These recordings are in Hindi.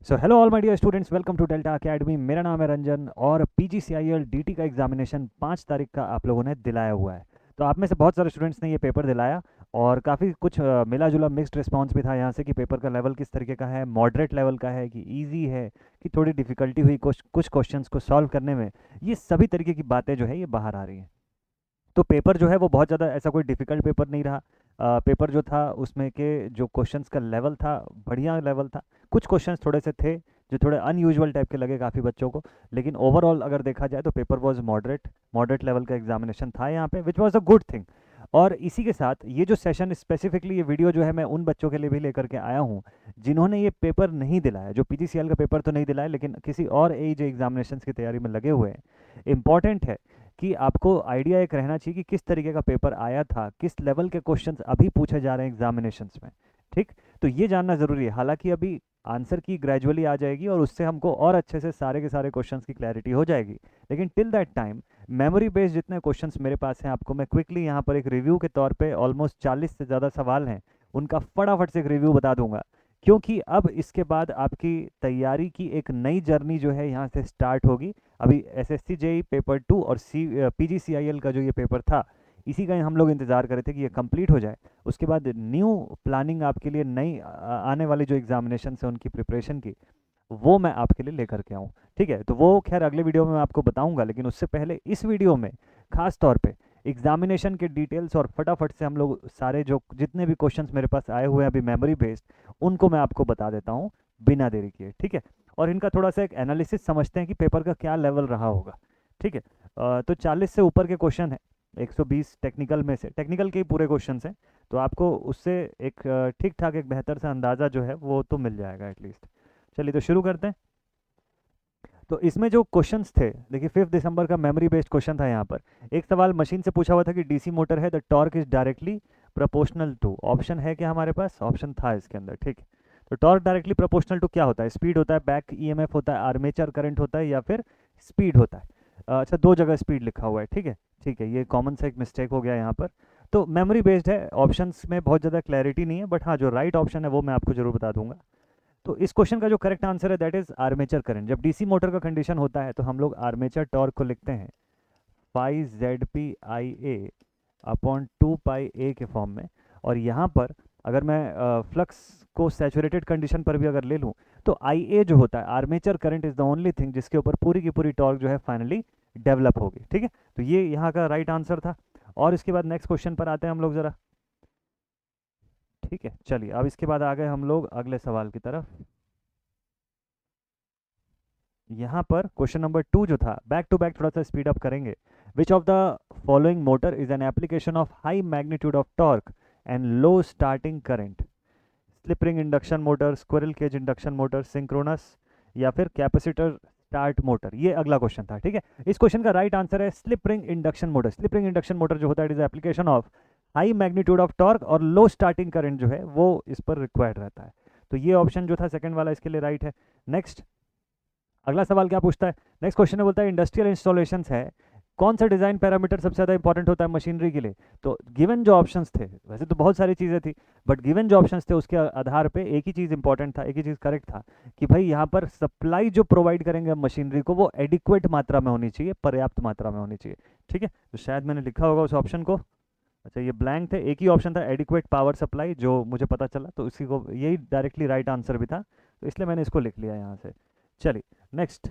So hello all my dear students, welcome to Delta Academy. मेरा नाम है रंजन और पीजीसीआईएल डीटी का एग्जामिनेशन 5 तारीख का आप लोगों ने दिलाया हुआ है। तो आप में से बहुत सारे स्टूडेंट्स ने ये पेपर दिलाया और काफ़ी कुछ मिला जुला मिक्स्ड रिस्पांस भी था यहाँ से कि पेपर का लेवल किस तरीके का है, मॉडरेट लेवल का है कि इजी है कि थोड़ी डिफ़िकल्टी हुई कुछ क्वेश्चंस को सॉल्व करने में। ये सभी तरीके की बातें जो है ये बाहर आ रही हैं। तो पेपर जो है वो बहुत ज़्यादा ऐसा कोई डिफ़िकल्ट पेपर नहीं रहा। पेपर जो था उसमें के जो क्वेश्चंस का लेवल था, बढ़िया लेवल था। कुछ क्वेश्चंस थोड़े से थे जो थोड़े अनयूजुअल टाइप के लगे काफ़ी बच्चों को, लेकिन ओवरऑल अगर देखा जाए तो पेपर वाज मॉडरेट लेवल का एग्जामिनेशन था यहाँ पे, which was a good thing. और इसी के साथ ये जो सेशन स्पेसिफिकली ये वीडियो जो है मैं उन बच्चों के लिए भी लेकर के आया हूँ जिन्होंने ये पेपर नहीं दिलाया, जो पीजीसीएल का पेपर तो नहीं दिलाया लेकिन किसी और एज एग्जामिनेशन की तैयारी में लगे हुए हैं। इम्पॉर्टेंट है कि आपको आइडिया एक रहना चाहिए कि किस तरीके का पेपर आया था, किस लेवल के क्वेश्चंस अभी पूछे जा रहे हैं एग्जामिनेशंस में। ठीक, तो ये जानना ज़रूरी है। हालांकि अभी आंसर की ग्रेजुअली आ जाएगी और उससे हमको और अच्छे से सारे के सारे क्वेश्चंस की क्लैरिटी हो जाएगी, लेकिन till that time memory based जितने क्वेश्चंस मेरे पास हैं आपको मैं क्विकली यहाँ पर एक रिव्यू के तौर पे ऑलमोस्ट 40 से ज़्यादा सवाल हैं, उनका फटाफट से एक रिव्यू बता दूंगा। क्योंकि अब इसके बाद आपकी तैयारी की एक नई जर्नी जो है यहाँ से स्टार्ट होगी। अभी एसएससी जेई पेपर 2 और पीजीसीआईएल का जो ये पेपर था, इसी का हम लोग इंतज़ार कर रहे थे कि ये कंप्लीट हो जाए। उसके बाद न्यू प्लानिंग आपके लिए नई आने वाली जो एग्जामिनेशन है उनकी प्रिपरेशन की, वो मैं आपके लिए लेकर के आऊँ। ठीक है, तो वो खैर अगले वीडियो में मैं आपको बताऊंगा, लेकिन उससे पहले इस वीडियो में खास तौर पे एग्जामिनेशन के डिटेल्स और फटाफट से हम लोग सारे जो जितने भी क्वेश्चंस मेरे पास आए हुए हैं अभी मेमोरी बेस्ड, उनको मैं आपको बता देता हूँ बिना देरी किए। ठीक है, और इनका थोड़ा सा एक एनालिसिस समझते हैं कि पेपर का क्या लेवल रहा होगा। ठीक है, तो 40 से ऊपर के क्वेश्चन है, 120 टेक्निकल में से, टेक्निकल के ही पूरे क्वेश्चन हैं, तो आपको उससे एक ठीक ठाक एक बेहतर सा अंदाज़ा जो है वो तो मिल जाएगा एटलीस्ट। चलिए तो शुरू करते हैं। तो इसमें जो क्वेश्चंस थे, देखिए 5 दिसंबर का मेमोरी बेस्ड क्वेश्चन था यहाँ पर। एक सवाल मशीन से पूछा हुआ था कि डीसी मोटर है, the torque is directly proportional to, option है क्या हमारे पास, ऑप्शन था इसके अंदर। ठीक है, तो टॉर्क डायरेक्टली प्रोपोर्शनल टू क्या होता है, स्पीड होता है, बैक ईएमएफ होता है, आर्मेचर करंट होता है, या फिर स्पीड होता है। अच्छा, दो जगह स्पीड लिखा हुआ है। ठीक है, ठीक है, ये कॉमन सा एक मिस्टेक हो गया यहाँ पर। तो मेमोरी बेस्ड है, ऑप्शंस में बहुत ज़्यादा क्लैरिटी नहीं है, बट हाँ जो राइट ऑप्शन है वो मैं आपको जरूर बता दूंगा। तो इस क्वेश्चन का जो करेक्ट आंसर है दैट इज आर्मेचर करंट। जब डीसी मोटर का कंडीशन होता है तो हम लोग आर्मेचर टॉर्क को लिखते हैं phi Z P I A upon 2 pi A के फॉर्म में। और यहाँ पर अगर मैं फ्लक्स को सैचुरेटेड कंडीशन पर भी अगर ले लूँ तो आई ए जो होता है, armature current is the only thing जिसके ऊपर पूरी की पूरी टॉर्क जो है फाइनली डेवलप होगी। ठीक है, तो ये यहाँ का राइट आंसर था। और इसके बाद नेक्स्ट क्वेश्चन पर आते हैं हम लोग ज़रा। ठीक है, चलिए अब इसके बाद आ गए हम लोग अगले सवाल की तरफ। यहाँ पर क्वेश्चन नंबर 2 जो था, बैक टू बैक थोड़ा सा स्पीड अप करेंगे। Which of the following motor is an application of high magnitude of torque and low starting current, slip ring induction motor, squirrel cage induction motor, synchronous, या फिर कैपेसिटर स्टार्ट मोटर। ये अगला क्वेश्चन था। ठीक है, इस क्वेश्चन का राइट आंसर है slip ring induction motor. Slip ring induction motor जो होता है it is application of high magnitude of torque और लो स्टार्टिंग करंट जो है वो इस पर रिक्वायर्ड रहता है। तो ये ऑप्शन जो था सेकंड वाला इसके लिए राइट है। नेक्स्ट अगला सवाल क्या पूछता है, नेक्स्ट क्वेश्चन में बोलता है इंडस्ट्रियल इंस्टॉलेशंस है, कौन सा डिज़ाइन पैरामीटर सबसे ज़्यादा इंपॉर्टेंट होता है मशीनरी के लिए। तो गिवन जो ऑप्शंस थे, वैसे तो बहुत सारी चीज़ें थी, बट गिवन जो ऑप्शंस थे उसके आधार पे एक ही चीज़ इंपॉर्टेंट था, एक ही चीज़ करेक्ट था कि भाई यहाँ पर सप्लाई जो प्रोवाइड करेंगे मशीनरी को वो एडिक्वेट मात्रा में होनी चाहिए, पर्याप्त मात्रा में होनी चाहिए। ठीक है, तो शायद मैंने लिखा होगा उस ऑप्शन को। अच्छा, ये ब्लैंक थे, एक ही ऑप्शन था एडिक्वेट पावर सप्लाई जो मुझे पता चला, तो इसी को यही डायरेक्टली राइट आंसर भी था, तो इसलिए मैंने इसको लिख लिया यहाँ से। चलिए नेक्स्ट,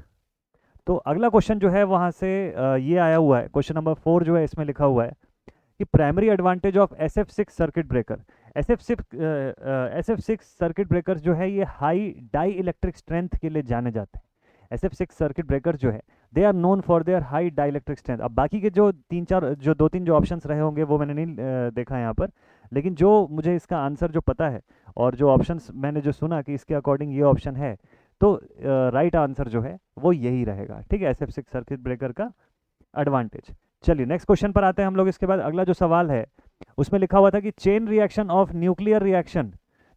तो अगला क्वेश्चन जो है वहाँ से ये आया हुआ है, क्वेश्चन नंबर 4 जो है इसमें लिखा हुआ है कि primary advantage of SF6 circuit breaker. SF6 circuit breakers जो है ये हाई डाई इलेक्ट्रिक स्ट्रेंथ के लिए जाने जाते हैं। SF6 सर्किट ब्रेकर्स जो है they are known for their high dielectric strength. अब बाकी के जो दो तीन जो ऑप्शंस रहे होंगे वो मैंने नहीं देखा यहाँ पर, लेकिन जो मुझे इसका आंसर जो पता है और जो ऑप्शंस मैंने जो सुना कि इसके अकॉर्डिंग ये ऑप्शन है, तो राइट आंसर जो है वो यही रहेगा। ठीक है, SF6 सर्किट ब्रेकर का एडवांटेज। चलिए नेक्स्ट क्वेश्चन पर आते हैं हम लोग। इसके बाद अगला जो सवाल है उसमें लिखा हुआ था कि chain reaction of nuclear reaction,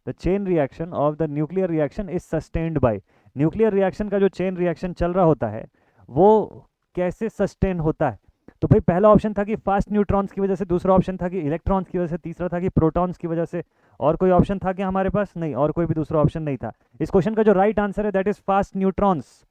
the chain reaction of the nuclear reaction is sustained by. Nuclear reaction का जो चेन रिएक्शन चल रहा होता है वो कैसे सस्टेन होता है। तो भाई पहला ऑप्शन था कि फास्ट न्यूट्रॉन्स की वजह से, दूसरा ऑप्शन था कि इलेक्ट्रॉन्स की वजह से, तीसरा था कि प्रोटॉन्स की वजह से, और कोई ऑप्शन था कि हमारे पास नहीं, और कोई भी दूसरा ऑप्शन नहीं था। इस क्वेश्चन का जो राइट आंसर है that is fast neutrons.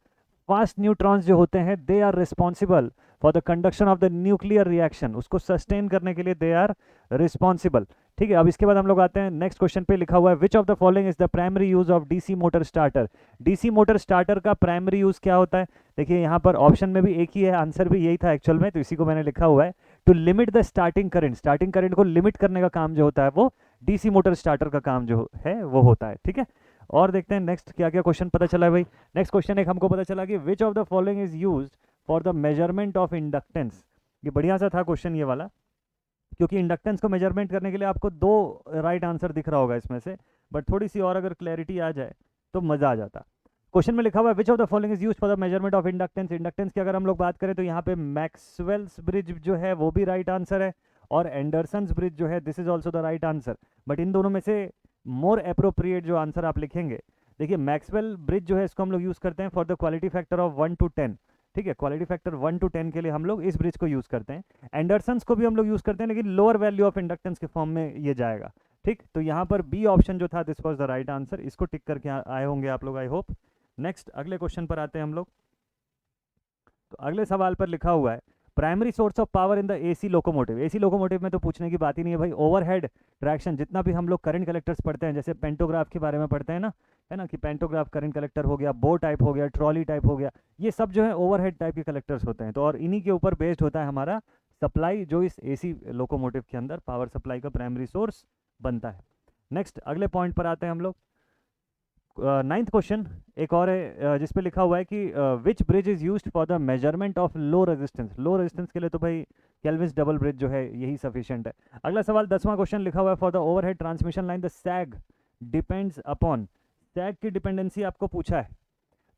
Fast neutrons जो होते हैं they are responsible for the conduction of the nuclear reaction, उसको सस्टेन करने के लिए दे आर रिस्पॉन्सिबल। ठीक है, अब इसके बाद हम लोग आते हैं नेक्स्ट क्वेश्चन पे। लिखा हुआ है विच of the following is the primary use of DC motor starter. DC motor starter का प्राइमरी यूज क्या होता है? देखिए यहाँ पर ऑप्शन में भी एक ही है, आंसर भी यही था एक्चुअल में, तो इसी को मैंने लिखा हुआ है। To limit the starting current, starting current को लिमिट करने का काम जो होता है वो डीसी मोटर स्टार्टर का काम जो है वो होता है। ठीक है, और देखते हैं नेक्स्ट क्या क्या क्वेश्चन पता चला है भाई। नेक्स्ट क्वेश्चन एक हमको पता चला कि विच of the following is used for the measurement of inductance. ये बढ़िया सा था क्वेश्चन ये वाला, क्योंकि इंडक्टेंस को मेजरमेंट करने के लिए आपको दो राइट आंसर दिख रहा होगा इसमें से, बट थोड़ी सी और अगर क्लैरिटी आ जाए तो मज़ा आ जाता। क्वेश्चन में लिखा हुआ है विच of the following is used for the measurement of inductance. Inductance की अगर हम लोग बात करें तो यहाँ पे मैक्सवेल्स ब्रिज जो है वो भी राइट आंसर है, और एंडरसन्स ब्रिज जो है this is also the right answer. But in दोनों में से मोर अप्रोप्रिएट जो आंसर आप लिखेंगे, देखिए मैक्सवेल ब्रिज जो है इसको हम लोग यूज़ करते हैं for the quality factor of 1 to 10। ठीक है, क्वालिटी फैक्टर 1 to 10 के लिए हम लोग इस ब्रिज को यूज़ करते हैं। एंडरसन्स को भी हम लोग यूज़ करते हैं, लेकिन लोअर वैल्यू ऑफ इंडक्टेंस के फॉर्म में ये जाएगा। ठीक, तो यहाँ पर बी ऑप्शन जो था this was the right answer, इसको टिक करके आए होंगे आप लोग आई होप। नेक्स्ट अगले क्वेश्चन पर आते हैं हम लोग। तो अगले सवाल पर लिखा हुआ है primary source of power in the AC locomotive. AC locomotive में तो पूछने की बात ही नहीं है भाई, ओवरहेड ट्रैक्शन जितना भी हम लोग करंट कलेक्टर्स पढ़ते हैं, जैसे पेंटोग्राफ के बारे में पढ़ते हैं ना, है ना, कि पेंटोग्राफ करंट कलेक्टर हो गया, बो टाइप हो गया, ट्रॉली टाइप हो गया, ये सब जो है ओवरहेड टाइप के कलेक्टर्स होते हैं। तो और इन्हीं के ऊपर बेस्ड होता है हमारा सप्लाई, जो इस एसी लोकोमोटिव के अंदर पावर सप्लाई का प्राइमरी सोर्स बनता है। नेक्स्ट अगले पॉइंट पर आते हैं हम लोग। नाइन्थ क्वेश्चन एक और है जिस पे लिखा हुआ है कि which bridge is used for the measurement of low resistance. Low resistance के लिए तो भाई केल्विन्स डबल ब्रिज जो है यही सफिशिएंट है। अगला सवाल 10वां क्वेश्चन लिखा हुआ है for the overhead transmission line the sag depends upon. Sag की डिपेंडेंसी आपको पूछा है,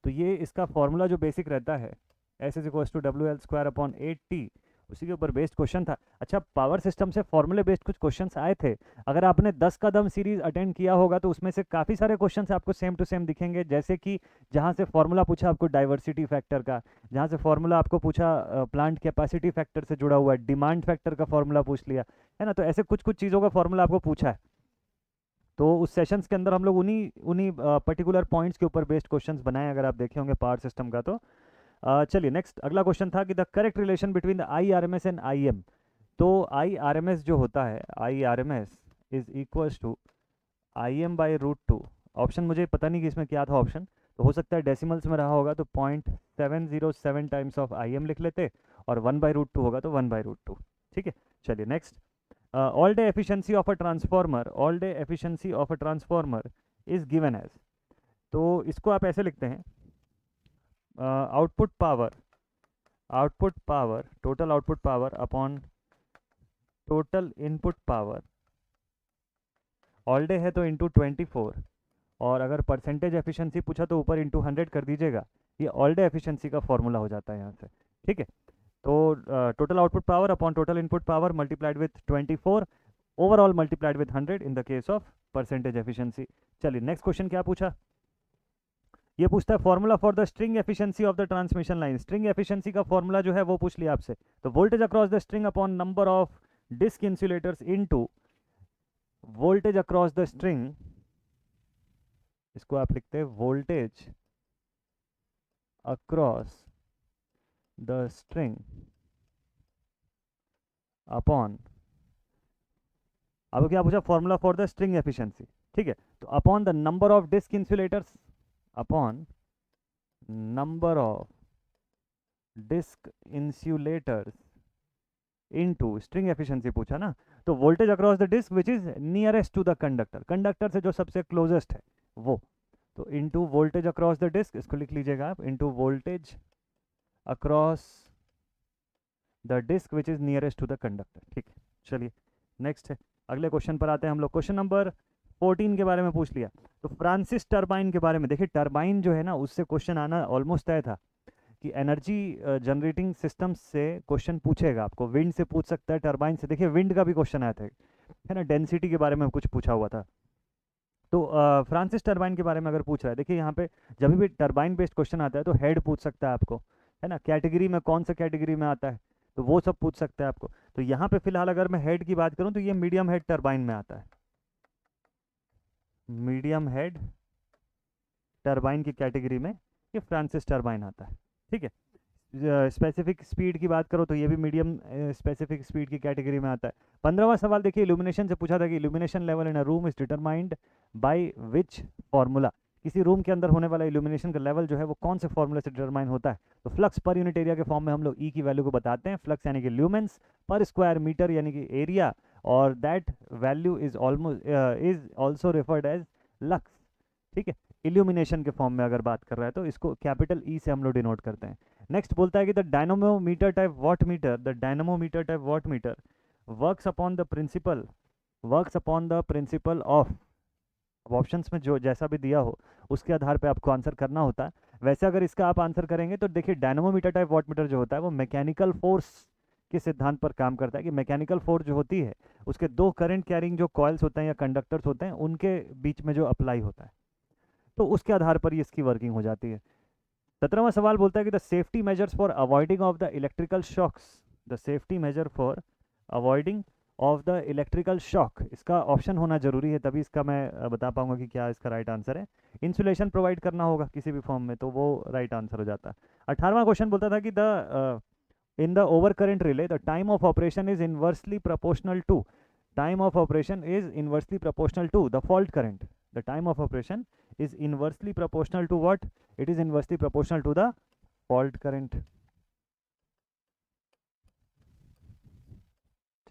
तो ये इसका फॉर्मूला जो बेसिक रहता है S is equals to WL²/8T, उसी के ऊपर बेस्ड क्वेश्चन था। अच्छा, पावर सिस्टम से फॉर्मूले बेस्ड कुछ क्वेश्चंस आए थे, अगर आपने 10 कदम सीरीज अटेंड किया होगा तो उसमें से काफ़ी सारे क्वेश्चंस आपको सेम टू सेम दिखेंगे। जैसे कि जहाँ से फॉर्मूला पूछा आपको डाइवर्सिटी फैक्टर का, जहाँ से फॉर्मूला आपको पूछा प्लांट कैपेसिटी फैक्टर से जुड़ा हुआ है, डिमांड फैक्टर का फॉर्मूला पूछ लिया है ना, तो ऐसे कुछ कुछ चीज़ों का फॉर्मूला आपको पूछा है। तो उस सेशंस के अंदर हम लोग उन्हीं उन्हीं पर्टिकुलर पॉइंट्स के ऊपर बेस्ड क्वेश्चंस बनाए, अगर आप देखे होंगे पावर सिस्टम का तो। चलिए नेक्स्ट अगला क्वेश्चन था कि the correct relation between the IRMS and IM। तो IRMS जो होता है, IRMS is equals to IM/√2। Option मुझे पता नहीं कि इसमें क्या था ऑप्शन, तो हो सकता है डेसिमल्स में रहा होगा, तो 0.707 टाइम्स ऑफ IM लिख लेते, और 1/√2 होगा तो 1/√2। ठीक है, चलिए next. All day efficiency of a transformer, all day efficiency of a transformer is given as. तो इसको आप ऐसे लिखते हैं output power total output power upon total input power, all day है तो इंटू 24, और अगर परसेंटेज एफिशिएंसी पूछा तो ऊपर इंटू 100 कर दीजिएगा। ये ऑल डे एफिशिएंसी का फॉर्मूला हो जाता है यहाँ से। ठीक है, तो total output power upon total input power multiplied with 24, overall multiplied with 100 in the case of percentage efficiency. चलिए नेक्स्ट क्वेश्चन क्या पूछा, ये पूछता है formula for the string efficiency of the transmission line. String efficiency का फॉर्मूला जो है वो पूछ लिया आपसे, तो voltage across the string upon number of disc insulators into voltage across the string, इसको आप लिखते हैं voltage across the string upon, अब क्या पूछा, formula for the string efficiency. ठीक है, तो upon the number of disc insulators, upon number of disc insulators into string efficiency पूछा ना, तो voltage across the disc which is nearest to the conductor, conductor से जो सबसे क्लोजेस्ट है वो, तो into voltage across the disc, इसको लिख लीजिएगा आप, into voltage across the disc which is nearest to the conductor. ठीक है, चलिए नेक्स्ट है, अगले क्वेश्चन पर आते हैं हम लोग। क्वेश्चन नंबर 14 के बारे में पूछ लिया, तो फ्रांसिस टर्बाइन के बारे में। देखिए टर्बाइन जो है ना, उससे क्वेश्चन आना ऑलमोस्ट तय था कि एनर्जी जनरेटिंग सिस्टम से क्वेश्चन पूछेगा आपको, विंड से पूछ सकता है, टर्बाइन से। देखिए विंड का भी क्वेश्चन आया था, है ना, डेंसिटी के बारे में कुछ पूछा हुआ था। तो फ्रांसिस टर्बाइन के बारे में अगर पूछ रहा है, देखिए यहाँ पे जब भी टर्बाइन बेस्ड क्वेश्चन आता है तो हेड पूछ सकता है आपको, है ना, कैटेगरी में कौन सा कैटेगरी में आता है, तो वो सब पूछ सकते हैं आपको। तो यहाँ पे फिलहाल अगर मैं हेड की बात करूँ तो ये मीडियम हेड टरबाइन में आता है, मीडियम हेड टरबाइन की कैटेगरी में ये फ्रांसिस टरबाइन आता है। ठीक है, स्पेसिफिक स्पीड की बात करो तो ये भी मीडियम स्पेसिफिक स्पीड की कैटेगरी में आता है। 15वां सवाल देखिए, इल्यूमिनेशन से पूछा था कि illumination level in a room is determined by which formula. किसी रूम के अंदर होने वाला इल्यूमिनेशन का लेवल जो है वो कौन से फॉर्मूले से डिटरमाइन होता है? तो फ्लक्स पर यूनिट एरिया के फॉर्म में हम लोग ई की वैल्यू को बताते हैं। फ्लक्स यानी कि ल्यूमेंस, पर स्क्वायर मीटर यानी कि एरिया, और that value is almost is also referred as lux. ठीक है, इल्यूमिनेशन के फॉर्म में अगर बात कर रहा है तो इसको कैपिटल ई से हम लोग डिनोट करते हैं। नेक्स्ट बोलता है कि the dynamometer type watt meter, the dynamometer type watt meter works upon the principle, works upon the principle of. अब ऑप्शंस में जो जैसा भी दिया हो उसके आधार पे आपको आंसर करना होता है। वैसे अगर इसका आप आंसर करेंगे तो देखिए, डायनोमोमीटर टाइप वॉट मीटर जो होता है वो मैकेनिकल फोर्स के सिद्धांत पर काम करता है कि मैकेनिकल फोर्स जो होती है उसके दो करंट कैरिंग जो कॉइल्स होते हैं या कंडक्टर्स होते हैं उनके बीच में जो अप्लाई होता है, तो उसके आधार पर ही इसकी वर्किंग हो जाती है। 17वां सवाल बोलता है कि the safety measures for avoiding of the electrical shocks, the safety measure for avoiding of the electrical shock, इसका ऑप्शन होना जरूरी है तभी इसका मैं बता पाऊंगा कि क्या इसका राइट आंसर है। इंसुलेशन प्रोवाइड करना होगा किसी भी फॉर्म में तो वो राइट आंसर हो जाता है। 18वां क्वेश्चन बोलता था कि the in the over current relay the time of operation is inversely proportional to, time of operation is inversely proportional to the fault current, the time of operation is inversely proportional to what? It is inversely proportional to the fault current.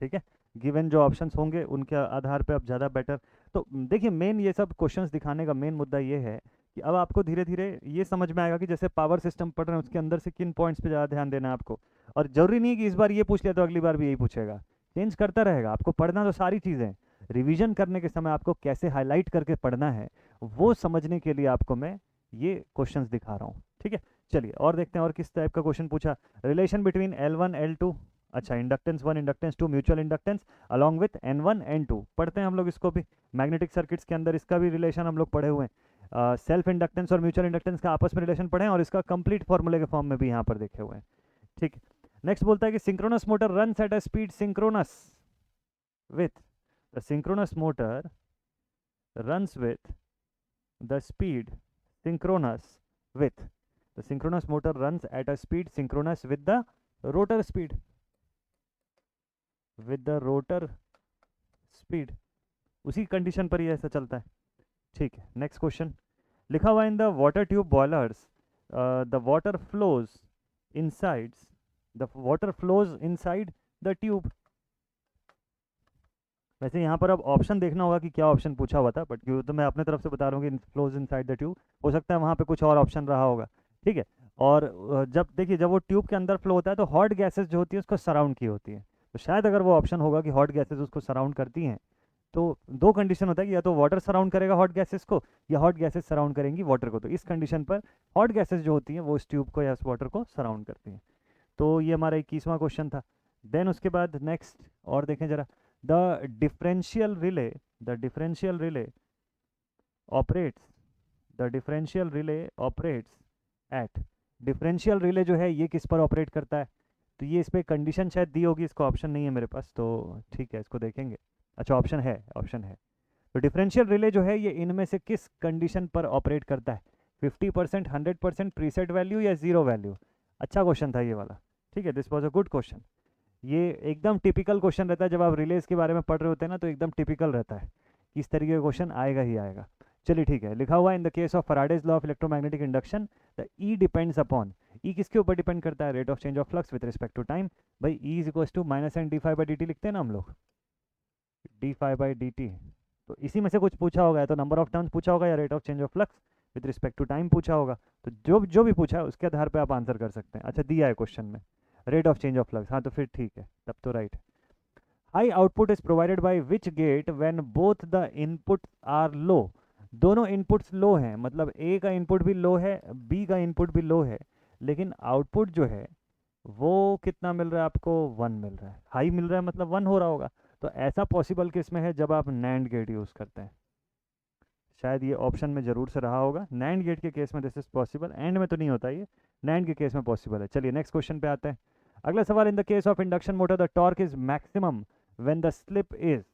ठीक है, गिवन जो ऑप्शंस होंगे उनके आधार पे अब ज़्यादा बेटर। तो देखिए, मेन ये सब क्वेश्चंस दिखाने का मेन मुद्दा ये है कि अब आपको धीरे धीरे ये समझ में आएगा कि जैसे पावर सिस्टम पढ़ रहे हैं उसके अंदर से किन पॉइंट्स पे ज़्यादा ध्यान देना है आपको। और जरूरी नहीं है कि इस बार ये पूछ लिया तो अगली बार भी यही पूछेगा, चेंज करता रहेगा। आपको पढ़ना तो सारी चीज़ें, रिवीजन करने के समय आपको कैसे हाईलाइट करके पढ़ना है वो समझने के लिए आपको मैं ये क्वेश्चंस दिखा रहा हूँ। ठीक है, चलिए और देखते हैं और किस टाइप का क्वेश्चन पूछा। रिलेशन बिटवीन L1 L2, अच्छा inductance 1 inductance 2 mutual inductance along with N1 N2 पढ़ते हैं हम लोग इसको भी। मैग्नेटिक सर्किट्स के अंदर इसका भी रिलेशन हम लोग पढ़े हुए हैं। सेल्फ इंडक्टेंस और म्यूचुअल इंडक्टेंस का आपस में रिलेशन पढ़े हैं और इसका कंप्लीट फॉर्मूले के फॉर्म में भी यहाँ पर देखे हुए हैं। ठीक, नेक्स्ट बोलता है कि synchronous motor run at a speed synchronous with, the synchronous motor runs with the speed synchronous with, the synchronous motor runs at a speed synchronous with the rotor speed, with the rotor speed, उसी कंडीशन पर ही ऐसा चलता है। ठीक है, नेक्स्ट क्वेश्चन लिखा हुआ in the water tube boilers the water flows inside, the water flows inside the tube. वैसे यहाँ पर अब ऑप्शन देखना होगा कि क्या ऑप्शन पूछा हुआ था, बट क्यों तो मैं अपने तरफ से बता रहा हूँ कि फ्लोज इनसाइड द ट्यूब, हो सकता है वहाँ पे कुछ और ऑप्शन रहा होगा। ठीक है, और जब देखिए जब वो ट्यूब के अंदर फ्लो होता है तो हॉट गैसेस जो होती है उसको सराउंड की होती है, तो शायद अगर वो ऑप्शन होगा कि हॉट गैसेस उसको सराउंड करती हैं, तो दो कंडीशन होता है कि या तो वाटर सराउंड करेगा हॉट गैसेस को या हॉट गैसेस सराउंड करेंगी वाटर को। तो इस कंडीशन पर हॉट गैसेस जो होती हैं वो इस ट्यूब को या इस वाटर को सराउंड करती हैं। तो ये हमारा 21वां क्वेश्चन था। देन उसके बाद नेक्स्ट और देखें जरा, the differential relay, the differential relay operates, the differential relay operates at, differential relay जो है ये किस पर ऑपरेट करता है? तो ये इस पर कंडीशन शायद दी होगी, इसको ऑप्शन नहीं है मेरे पास तो ठीक है इसको देखेंगे। अच्छा ऑप्शन है, ऑप्शन है। तो डिफरेंशियल रिले जो है ये इनमें से किस कंडीशन पर ऑपरेट करता है? 50%, 100%, प्रीसेट वैल्यू या जीरो वैल्यू? अच्छा क्वेश्चन था ये वाला। ठीक है, this was a good question. ये एकदम टिपिकल क्वेश्चन रहता है जब आप रिलेज के बारे में पढ़ रहे होते हैं ना, तो एकदम टिपिकल रहता है कि इस तरीके का क्वेश्चन आएगा ही आएगा। चलिए ठीक है, लिखा हुआ in the case of Faraday's law of electromagnetic induction the E depends upon, E किसके ऊपर डिपेंड करता है? Rate of change of flux with respect to time. भाई E is equal to minus N d phi by d t लिखते हैं ना हम लोग, d phi by d t. तो इसी में से कुछ पूछा होगा, या तो नंबर ऑफ टर्न्स पूछा होगा या rate of change of flux with respect to time पूछा होगा। तो जो भी पूछा है उसके आधार पर आप आंसर कर सकते हैं। अच्छा दिया है क्वेश्चन में rate of change of flux, हाँ तो फिर ठीक है, तब तो राइट है। High output is provided by which gate when both the input are low, दोनों इनपुट्स लो हैं, मतलब ए का इनपुट भी लो है बी का इनपुट भी लो है, लेकिन आउटपुट जो है वो कितना मिल रहा है आपको? 1 मिल रहा है। हाई मिल रहा है मतलब 1 हो रहा होगा। तो ऐसा पॉसिबल किस में है? जब आप नैंड गेट यूज़ करते हैं, शायद ये ऑप्शन में ज़रूर से रहा होगा। नैंड गेट के केस में दिस इज पॉसिबल, एंड में तो नहीं होता ये, नैंड के केस में पॉसिबल है। चलिए नेक्स्ट क्वेश्चन पे आते हैं। अगला सवाल, इन the case of induction motor the torque is maximum when the slip is,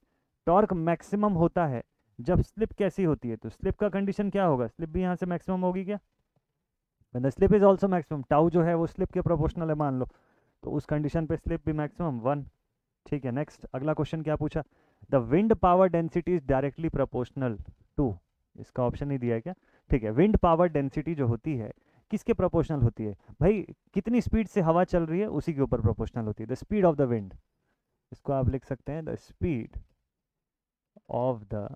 torque maximum होता है जब स्लिप कैसी होती है, तो स्लिप का कंडीशन क्या होगा, स्लिप भी यहाँ से मैक्सिमम होगी क्या, when the slip is also maximum, tau जो है वो स्लिप के प्रोपोर्शनल है मान लो, तो उस कंडीशन पे स्लिप भी मैक्सिमम 1। ठीक है, नेक्स्ट अगला क्वेश्चन क्या पूछा, the wind power density is directly proportional to, इसका ऑप्शन नहीं दिया है क्या, ठीक है, विंड पावर डेंसिटी जो होती है किसके प्रोपोर्शनल होती है भाई, कितनी स्पीड से हवा चल रही है उसी के ऊपर प्रोपोर्शनल होती है, the speed of the wind, इसको आप लिख सकते हैं the speed of the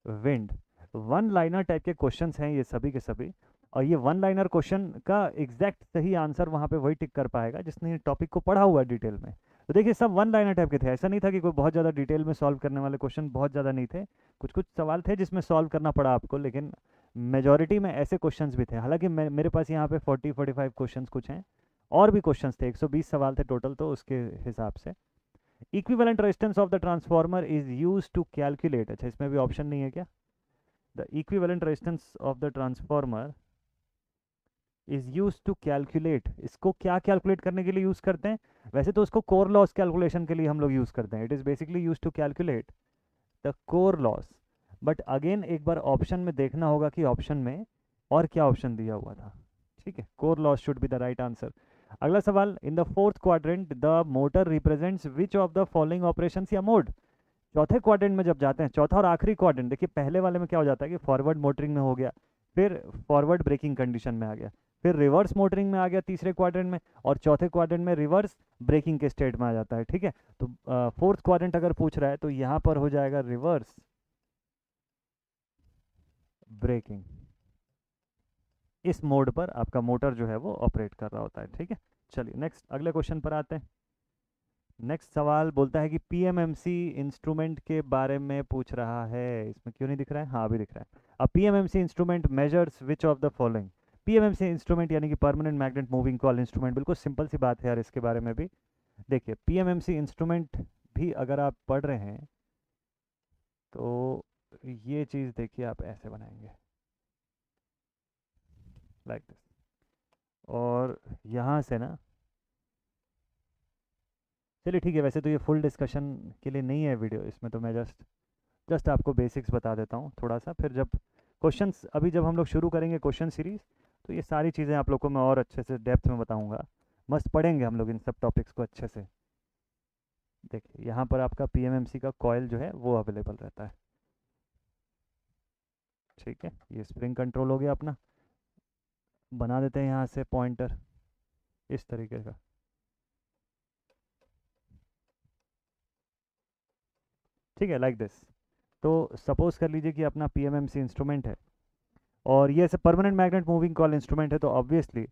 wind. One liner type के क्वेश्चंस हैं ये सभी के सभी, और ये वन लाइनर क्वेश्चन का एग्जैक्ट सही आंसर वहाँ पे वही टिक कर पाएगा जिसने टॉपिक को पढ़ा हुआ है डिटेल में। तो देखिए सब वन लाइनर टाइप के थे, ऐसा नहीं था कि कोई बहुत ज़्यादा डिटेल में सॉल्व करने वाले क्वेश्चन बहुत ज़्यादा नहीं थे, कुछ कुछ सवाल थे जिसमें सॉल्व करना पड़ा आपको, लेकिन मेजॉरिटी में ऐसे क्वेश्चंस भी थे। हालांकि मेरे पास यहाँ पे 40-45 क्वेश्चंस कुछ हैं, और भी क्वेश्चंस थे, 120 सवाल थे टोटल, तो उसके हिसाब से equivalent resistance of the transformer is use to calculate, अच्छा इसमें भी ऑप्शन नहीं है क्या, the equivalent resistance of the transformer is use to calculate, इसको क्या कैलकुलेट करने के लिए यूज करते हैं, वैसे तो उसको कोर लॉस कैलकुलेशन के लिए हम लोग यूज करते हैं, it is basically use to calculate the core loss, but again एक बार ऑप्शन में देखना होगा कि ऑप्शन में और क्या ऑप्शन दिया हुआ था। ठीक है, core loss should be the right answer. अगला सवाल, in the fourth quadrant the motor represents which of the following operations या मोड, चौथे क्वाड्रेंट में जब जाते हैं, चौथा और आखिरी क्वाड्रेंट, देखिए पहले वाले में क्या हो जाता है कि फॉरवर्ड मोटरिंग में हो गया, फिर फॉरवर्ड ब्रेकिंग कंडीशन में आ गया, फिर रिवर्स मोटरिंग में आ गया तीसरे क्वाड्रेंट में, और चौथे क्वाड्रेंट में रिवर्स ब्रेकिंग के स्टेट में आ जाता है। ठीक है, तो फोर्थ क्वाड्रेंट अगर पूछ रहा है तो यहाँ पर हो जाएगा रिवर्स ब्रेकिंग, इस मोड पर आपका मोटर जो है वो ऑपरेट कर रहा होता है। ठीक है, चलिए नेक्स्ट अगले क्वेश्चन पर आते हैं। नेक्स्ट सवाल बोलता है कि पीएमएमसी इंस्ट्रूमेंट के बारे में पूछ रहा है, इसमें क्यों नहीं दिख रहा है, हाँ अभी दिख रहा है। अब PMMC instrument measures which of the following, PMMC instrument यानी कि permanent magnet moving coil instrument, बिल्कुल सिंपल सी बात है यार, इसके बारे में भी देखिए, पीएमएमसी इंस्ट्रूमेंट भी अगर आप पढ़ रहे हैं तो ये चीज़ देखिए आप ऐसे बनाएंगे लाइक दिस, और यहाँ से ना, चलिए ठीक है, वैसे तो ये फुल डिस्कशन के लिए नहीं है वीडियो, इसमें तो मैं जस्ट आपको बेसिक्स बता देता हूँ थोड़ा सा, फिर जब क्वेश्चंस, अभी जब हम लोग शुरू करेंगे क्वेश्चन सीरीज़, तो ये सारी चीज़ें आप लोग को मैं और अच्छे से डेप्थ में बताऊँगा, मस्त पढ़ेंगे हम लोग इन सब टॉपिक्स को अच्छे से। देखिए यहाँ पर आपका पीएमएमसी का कॉयल जो है वो अवेलेबल रहता है। ठीक है, ये स्प्रिंग कंट्रोल हो गया अपना, बना देते हैं यहाँ से पॉइंटर इस तरीके का। ठीक है, लाइक दिस। तो सपोज कर लीजिए कि अपना पीएमएमसी इंस्ट्रूमेंट है, और ये ऐसे permanent magnet moving coil instrument है, तो ऑब्वियसली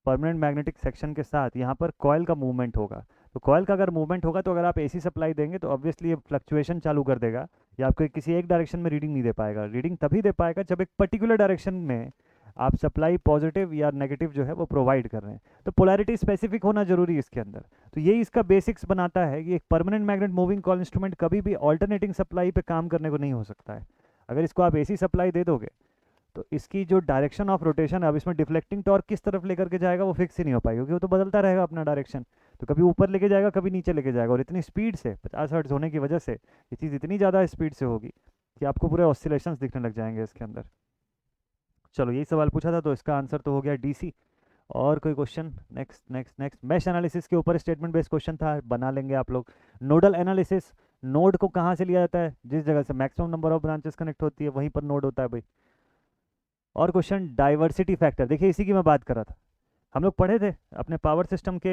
परमानेंट मैग्नेटिक सेक्शन के साथ यहाँ पर कॉइल का मूवमेंट होगा, तो कॉइल का अगर मूवमेंट होगा तो अगर आप एसी सप्लाई देंगे तो ऑब्वियसली ये फ्लक्चुएशन चालू कर देगा, या आपको किसी एक डायरेक्शन में रीडिंग नहीं दे पाएगा, रीडिंग तभी दे पाएगा जब एक पर्टिकुलर डायरेक्शन में आप सप्लाई पॉजिटिव या नेगेटिव जो है वो प्रोवाइड कर रहे हैं, तो पोलैरिटी स्पेसिफिक होना जरूरी है इसके अंदर। तो यही इसका बेसिक्स बनाता है कि एक permanent magnet moving coil instrument कभी भी ऑल्टरनेटिंग सप्लाई पे काम करने को नहीं हो सकता है। अगर इसको आप एसी सप्लाई दे दोगे तो इसकी जो डायरेक्शन ऑफ रोटेशन है, अब इसमें डिफ्लेक्टिंग टॉर्क किस तरफ लेकर के जाएगा वो फिक्स ही नहीं हो पाएगा, क्योंकि वो तो बदलता रहेगा अपना डायरेक्शन, तो कभी ऊपर लेके जाएगा कभी नीचे लेके जाएगा, और इतनी स्पीड से 50 हर्ट्ज होने की वजह से ये चीज़ इतनी ज़्यादा स्पीड से होगी कि आपको पूरे ऑसिलेशंस दिखने लग जाएंगे इसके अंदर। चलो यही सवाल पूछा था तो इसका आंसर तो हो गया डीसी। और कोई question, next next next, mesh analysis के ऊपर स्टेटमेंट बेस्ड क्वेश्चन था, बना लेंगे आप लोग। नोडल एनालिसिस, नोड को कहाँ से लिया जाता है, जिस जगह से maximum number of branches connect होती है वहीं पर नोड होता है भाई। और क्वेश्चन डाइवर्सिटी फैक्टर, देखिए इसी की मैं बात कर रहा था, हम लोग पढ़े थे अपने पावर सिस्टम के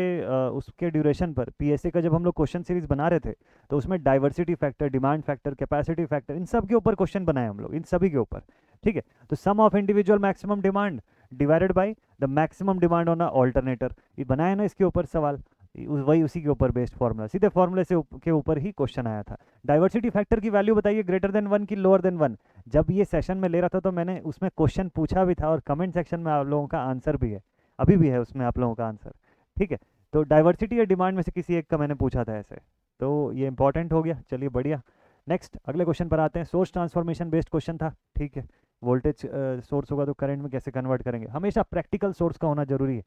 उसके ड्यूरेशन पर, पीएसए का जब हम लोग क्वेश्चन सीरीज बना रहे थे तो उसमें diversity factor, demand factor, capacity factor, इन सब के ऊपर क्वेश्चन बनाए हम लोग, इन सभी के ऊपर। ठीक है, तो sum of individual maximum demand divided by the maximum demand on a alternator, ये बनाया ना इसके ऊपर सवाल, वही उसी के ऊपर बेस्ड फार्मूला, सीधे फार्मूले से के ऊपर ही क्वेश्चन आया था। डाइवर्सिटी फैक्टर की वैल्यू बताइए, ग्रेटर देन 1 की लोअर देन 1। जब ये सेशन में ले रहा था तो मैंने उसमें क्वेश्चन पूछा भी था, और कमेंट सेक्शन में आप लोगों का आंसर भी है, अभी भी है उसमें आप लोगों का आंसर। ठीक है, तो डाइवर्सिटी या डिमांड में से किसी एक का मैंने पूछा था ऐसे, तो ये इंपॉर्टेंट हो गया। चलिए बढ़िया, नेक्स्ट अगले क्वेश्चन पर आते हैं। सोर्स ट्रांसफॉर्मेशन बेस्ड क्वेश्चन था। ठीक है, वोल्टेज सोर्स होगा तो करंट में कैसे कन्वर्ट करेंगे, हमेशा प्रैक्टिकल सोर्स का होना जरूरी है।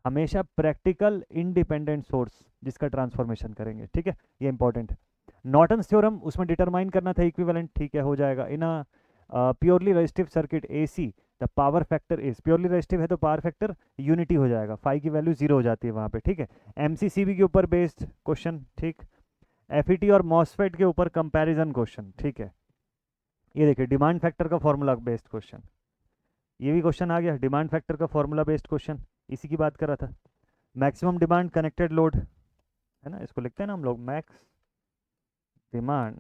हमेशा प्रैक्टिकल इंडिपेंडेंट सोर्स जिसका ट्रांसफॉर्मेशन करेंगे, ठीक है, ये इंपॉर्टेंट है। नॉर्टन्स थ्योरम उसमें डिटरमाइन करना था इक्विवेलेंट, ठीक है, हो जाएगा। In purely resistive circuit AC the power factor is, purely resistive है तो पावर फैक्टर यूनिटी हो जाएगा, फाई की वैल्यू जीरो हो जाती है वहाँ पे, ठीक है। एमसीसीबी के ऊपर बेस्ड क्वेश्चन, ठीक। एफईटी और मॉसफेट के ऊपर कंपैरिजन क्वेश्चन, ठीक है। ये देखिए डिमांड फैक्टर का फॉर्मूला बेस्ड क्वेश्चन, ये भी क्वेश्चन आ गया, डिमांड फैक्टर का फॉर्मूला बेस्ड क्वेश्चन, इसी की बात कर रहा था। मैक्सिमम डिमांड कनेक्टेड लोड है ना, इसको लिखते हैं ना हम लोग, max demand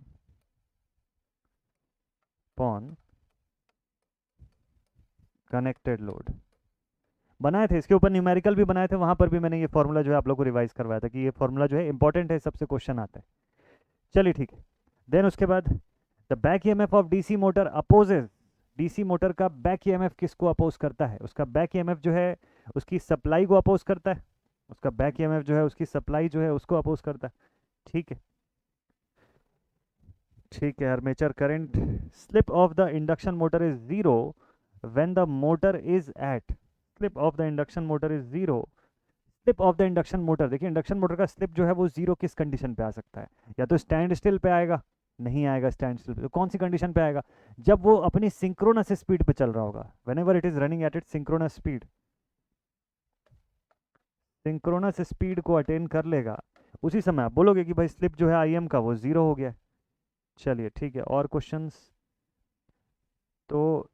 upon connected load. बनाए थे इसके ऊपर न्यूमेरिकल भी बनाए थे, वहां पर भी मैंने ये फॉर्मूला जो है आप लोग को रिवाइज करवाया था कि ये फॉर्मूला जो है इंपॉर्टेंट है, सबसे क्वेश्चन आता है। चलिए ठीक है। देन उसके बाद the back EMF of DC motor opposes, DC motor का बैक ईएमएफ किसको अपोज करता है? उसका बैक ईएमएफ जो है उसकी सप्लाई को अपोज करता है, उसका बैक ईएमएफ जो है उसकी सप्लाई जो है उसको अपोज करता है, ठीक है। ठीक है, armature current slip of the induction motor is zero when the motor is at, slip of the induction motor is zero, slip of the induction motor, देखिए इंडक्शन मोटर का स्लिप जो है वो जीरो किस कंडीशन पे आ सकता है? या तो स्टैंड स्टिल पे आएगा, नहीं आएगा स्टैंड स्टिल पे, तो कौन सी कंडीशन पे आएगा? जब वो अपनी सिंक्रोनस स्पीड पे चल रहा होगा, when ever it is running at it synchronous speed, synchronous speed को अटेन कर लेगा, उसी समय आप बोलोगे कि भाई स्लिप जो है आईएम का वो जीरो हो गया। चलिए ठीक है, और क्वेश्चंस तो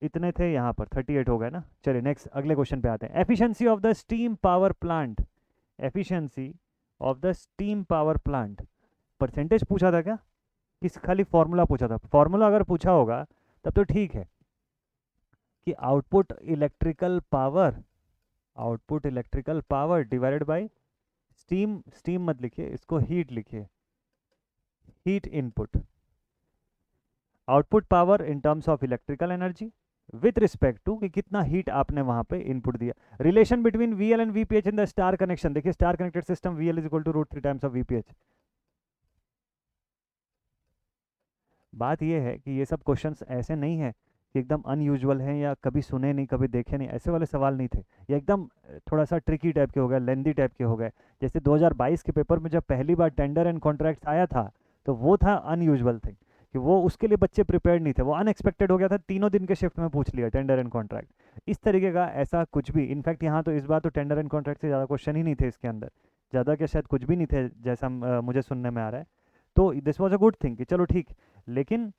इतने थे यहाँ पर, 38 हो गए ना। चलिए नेक्स्ट अगले क्वेश्चन पे आते हैं। Efficiency of the steam power plant, efficiency of the steam power plant, percentage पूछा था क्या? किस खाली फॉर्मूला पूछा था? फॉर्मूला अगर पूछा होगा तब तो ठीक है कि output electrical power, output electrical power divided by steam, steam मत लिखिए इसको, हीट लिखिए, heat input, output power in terms of electrical energy with respect to कि कितना हीट आपने वहां पे इनपुट दिया। Relation between VL and VPH in the star connection, देखिए star connected system VL is equal to root 3 times of VPH. बात ये है कि ये सब क्वेश्चंस ऐसे नहीं है कि एकदम अनयूजुअल हैं या कभी सुने नहीं कभी देखे नहीं, ऐसे वाले सवाल नहीं थे। ये एकदम थोड़ा सा ट्रिकी टाइप के हो गए, लेंदी टाइप के हो गए। जैसे 2022 के पेपर में जब पहली बार टेंडर एंड कॉन्ट्रैक्ट आया था तो वो था अनयूजुअल थिंग, कि वो उसके लिए बच्चे प्रिपेयर्ड नहीं थे, वो अनएक्सपेक्टेड हो गया था, तीनों दिन के शिफ्ट में पूछ लिया टेंडर एंड कॉन्ट्रैक्ट, इस तरीके का ऐसा कुछ भी। इनफैक्ट यहाँ तो इस बार तो टेंडर एंड कॉन्ट्रैक्ट से ज़्यादा क्वेश्चन ही नहीं थे इसके अंदर, ज़्यादा क्या शायद कुछ भी नहीं थे जैसा मुझे सुनने में आ रहा है। तो this was a good thing कि चलो ठीक, लेकिन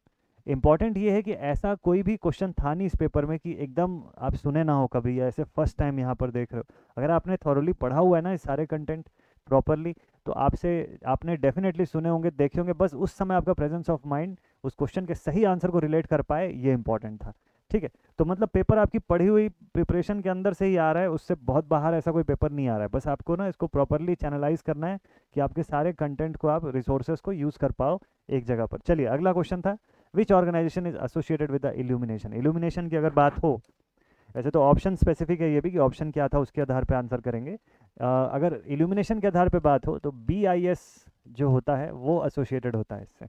इंपॉर्टेंट ये है कि ऐसा कोई भी क्वेश्चन था नहीं इस पेपर में कि एकदम आप सुने ना हो कभी, या ऐसे फर्स्ट टाइम यहाँ पर देख रहे हो। अगर आपने थॉरोली पढ़ा हुआ है ना इस सारे कंटेंट प्रॉपरली, तो आपसे आपने डेफिनेटली सुने होंगे, देखे होंगे, बस उस समय आपका प्रेजेंस ऑफ माइंड उस क्वेश्चन के सही आंसर को रिलेट कर पाए, ये इंपॉर्टेंट था, ठीक है। तो मतलब पेपर आपकी पढ़ी हुई प्रिपरेशन के अंदर से ही आ रहा है, उससे बहुत बाहर ऐसा कोई पेपर नहीं आ रहा है। बस आपको ना इसको प्रॉपरली चैनलाइज करना है कि आपके सारे कंटेंट को आप रिसोर्सेज को यूज़ कर पाओ एक जगह पर। चलिए अगला क्वेश्चन था, which organization is associated with the illumination. Illumination की अगर बात हो, वैसे तो ऑप्शन स्पेसिफिक है ये भी कि ऑप्शन क्या था उसके आधार पे आंसर करेंगे। अगर इल्यूमिनेशन के आधार पे बात हो तो BIS जो होता है वो एसोसिएटेड होता है इससे,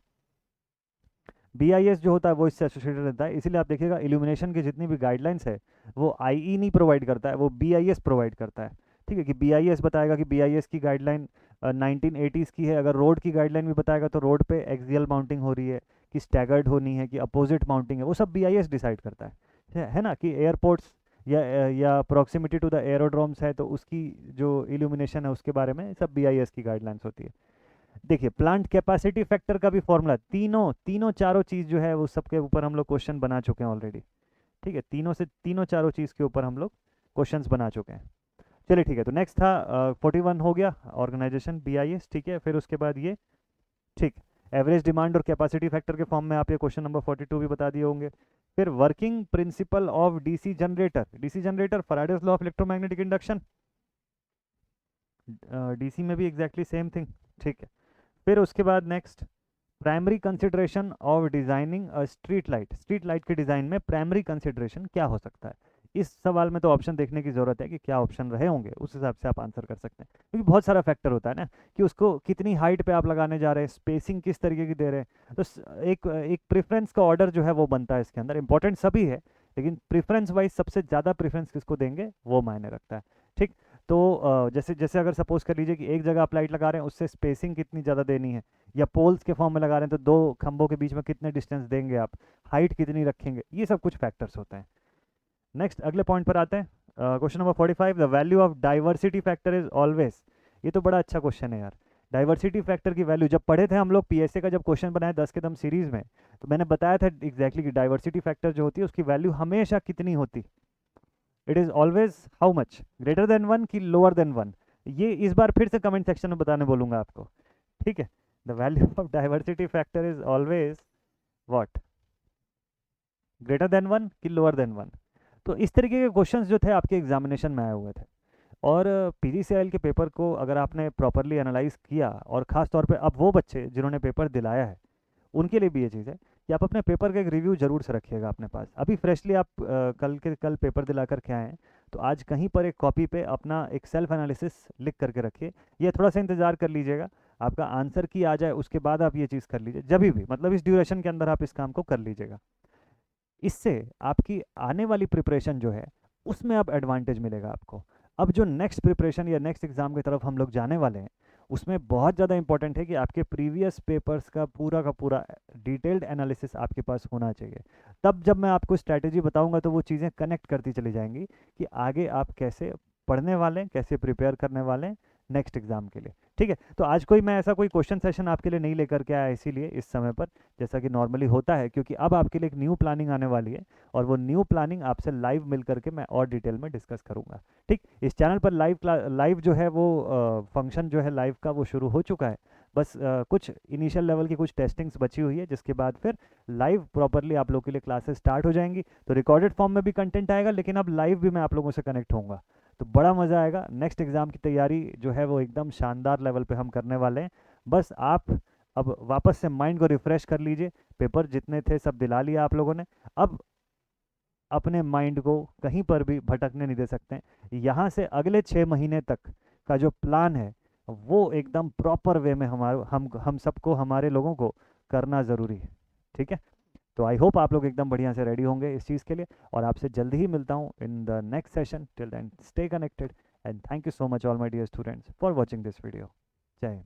BIS जो होता है वो इससे एसोसिएटेड रहता है। इसीलिए आप देखिएगा इल्यूमिनेशन की जितनी भी गाइडलाइंस है वो IE नहीं प्रोवाइड करता है, वो BIS प्रोवाइड करता है, ठीक है। कि BIS बताएगा कि BIS की गाइडलाइन 1980s की है, अगर रोड की गाइडलाइन भी बताएगा तो रोड पे एक्सियल माउंटिंग हो रही है कि स्टैगर्ड होनी है कि अपोजिट माउंटिंग है, वो सब BIS डिसाइड करता है ना। कि एयरपोर्ट्स या प्रॉक्सिमिटी टू द एरोड्रोम्स है तो उसकी जो इल्यूमिनेशन है उसके बारे में सब BIS की गाइडलाइंस होती है। देखिए प्लांट कैपेसिटी फैक्टर का भी फॉर्मूला, तीनों तीनों चारों चीज़ जो है वो सबके ऊपर हम लोग क्वेश्चन बना चुके हैं ऑलरेडी, ठीक है। तीनों चारों चीज़ के ऊपर हम लोग क्वेश्चंस बना चुके हैं। चलिए ठीक है, तो नेक्स्ट था 41 हो गया ऑर्गेनाइजेशन BIS, ठीक है। फिर उसके बाद ये, ठीक, एवरेज डिमांड और कैपेसिटी फैक्टर के फॉर्म में आप ये क्वेश्चन नंबर 42 भी बता दिए होंगे। फिर working principle of DC generator, DC generator Faraday's law of electromagnetic induction, DC में भी एग्जैक्टली सेम थिंग, ठीक है। फिर उसके बाद next, primary consideration of designing a street light, street light के डिज़ाइन में प्राइमरी कंसिडरेशन क्या हो सकता है? इस सवाल में तो ऑप्शन देखने की ज़रूरत है कि क्या ऑप्शन रहे होंगे, उस हिसाब से आप आंसर कर सकते हैं, क्योंकि बहुत सारा फैक्टर होता है ना कि उसको कितनी हाइट पे आप लगाने जा रहे हैं, स्पेसिंग किस तरीके की दे रहे हैं। तो एक एक प्रेफरेंस का ऑर्डर जो है वो बनता है इसके अंदर, इंपॉर्टेंट सभी है लेकिन प्रेफरेंस वाइज सबसे ज़्यादा प्रेफरेंस किसको देंगे वो मायने रखता है, ठीक। तो जैसे जैसे अगर सपोज कर लीजिए कि एक जगह आप लाइट लगा रहे हैं, उससे स्पेसिंग कितनी ज़्यादा देनी है, या पोल्स के फॉर्म में लगा रहे हैं तो दो खंभों के बीच में कितने डिस्टेंस देंगे आप, हाइट कितनी रखेंगे, ये सब कुछ फैक्टर्स होते हैं। नेक्स्ट अगले पॉइंट पर आते हैं। Question number 45, the value of diversity factor is always. ये तो बड़ा अच्छा क्वेश्चन है यार। डाइवर्सिटी फैक्टर की वैल्यू जब पढ़े थे हम लोग पीएसए का, जब क्वेश्चन बनाए 10 के दम सीरीज में, तो मैंने बताया था एग्जैक्टली कि डाइवर्सिटी फैक्टर जो होती है उसकी वैल्यू हमेशा कितनी होती, it is always how much, greater than 1 की लोअर देन 1। ये इस बार फिर से कमेंट सेक्शन में बताने बोलूँगा आपको, ठीक है। The value of diversity factor is always what, greater than 1 की लोअर देन 1। तो इस तरीके के क्वेश्चंस जो थे आपके एग्जामिनेशन में आए हुए थे। और पीजीसीआईएल के पेपर को अगर आपने प्रॉपरली एनालाइज किया, और ख़ास तौर पे अब वो बच्चे जिन्होंने पेपर दिलाया है उनके लिए भी ये चीज़ है कि आप अपने पेपर का एक रिव्यू जरूर से रखिएगा अपने पास। अभी फ्रेशली आप कल पेपर दिला कर के आए हैं, तो आज कहीं पर एक कॉपी पे अपना एक सेल्फ एनालिसिस लिख करके रखिए। ये थोड़ा सा इंतज़ार कर लीजिएगा, आपका आंसर की आ जाए उसके बाद आप ये चीज़ कर लीजिए, जब भी मतलब इस ड्यूरेशन के अंदर आप इस काम को कर लीजिएगा। इससे आपकी आने वाली प्रिपरेशन जो है उसमें अब एडवांटेज मिलेगा आपको। अब जो नेक्स्ट प्रिपरेशन या नेक्स्ट एग्ज़ाम की तरफ हम लोग जाने वाले हैं, उसमें बहुत ज़्यादा इंपॉर्टेंट है कि आपके प्रीवियस पेपर्स का पूरा डिटेल्ड एनालिसिस आपके पास होना चाहिए। तब जब मैं आपको स्ट्रैटेजी बताऊंगा तो वो चीज़ें कनेक्ट करती चली जाएंगी कि आगे आप कैसे पढ़ने वाले हैं, कैसे प्रिपेयर करने वाले हैं नेक्स्ट एग्ज़ाम के लिए, ठीक है। तो आज मैं ऐसा कोई क्वेश्चन सेशन आपके लिए नहीं लेकर के आया, इसीलिए इस समय पर, जैसा कि नॉर्मली होता है, क्योंकि अब आपके लिए एक न्यू प्लानिंग आने वाली है, और वो न्यू प्लानिंग आपसे लाइव मिल करके मैं और डिटेल में डिस्कस करूंगा, ठीक। इस चैनल पर लाइव जो है वो फंक्शन जो है लाइव का वो शुरू हो चुका है। बस कुछ इनिशियल लेवल की कुछ टेस्टिंग्स बची हुई है, जिसके बाद फिर लाइव प्रॉपरली आप लोगों के लिए क्लासेस स्टार्ट हो जाएंगी। तो रिकॉर्डेड फॉर्म में भी कंटेंट आएगा, लेकिन अब लाइव भी मैं आप लोगों से कनेक्ट होऊंगा, तो बड़ा मज़ा आएगा। नेक्स्ट एग्ज़ाम की तैयारी जो है वो एकदम शानदार लेवल पे हम करने वाले हैं। बस आप अब वापस से माइंड को रिफ़्रेश कर लीजिए, पेपर जितने थे सब दिला लिया आप लोगों ने। अब अपने माइंड को कहीं पर भी भटकने नहीं दे सकते हैं। यहाँ से अगले 6 महीने तक का जो प्लान है वो एकदम प्रॉपर वे में हम सबको, हमारे लोगों को करना ज़रूरी है, ठीक है। तो आई होप आप लोग एकदम बढ़िया से रेडी होंगे इस चीज़ के लिए, और आपसे जल्दी ही मिलता हूँ in the next session. Till then stay connected, and thank you so much all my dear students for watching this video. जय हिंद।